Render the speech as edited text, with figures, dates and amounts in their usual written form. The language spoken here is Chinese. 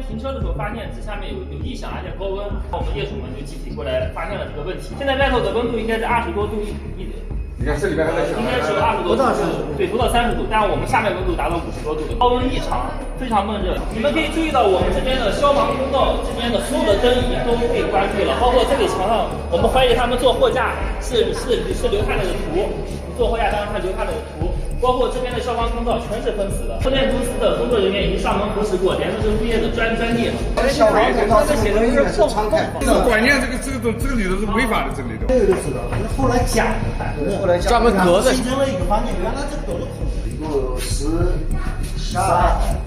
天停车的时候发现这下面有异响，而且高温，我们业主们就集体过来发现了这个问题。现在外头的温度应该是20多度你看这里边还在响，应该是20多度，对，不到30度，但是我们下面温度达到50多度的，高温异常，非常闷热。你们可以注意到我们这边的消防通道这边的所有的灯已经都被关闭了，包括这里墙上，我们怀疑他们做货架是留下来的图，做货架当中他留下来的图。包括这边的消防通道全是封死的，风电公司的工作人员已经上门核实过，连着是物业的专利。消防通道这写的应该是敞开。这个关键这个里头是违法的，这里头。这个就知道，后来加的，后来专门隔的，形成了一个房间，原来这都是空的，有10、12。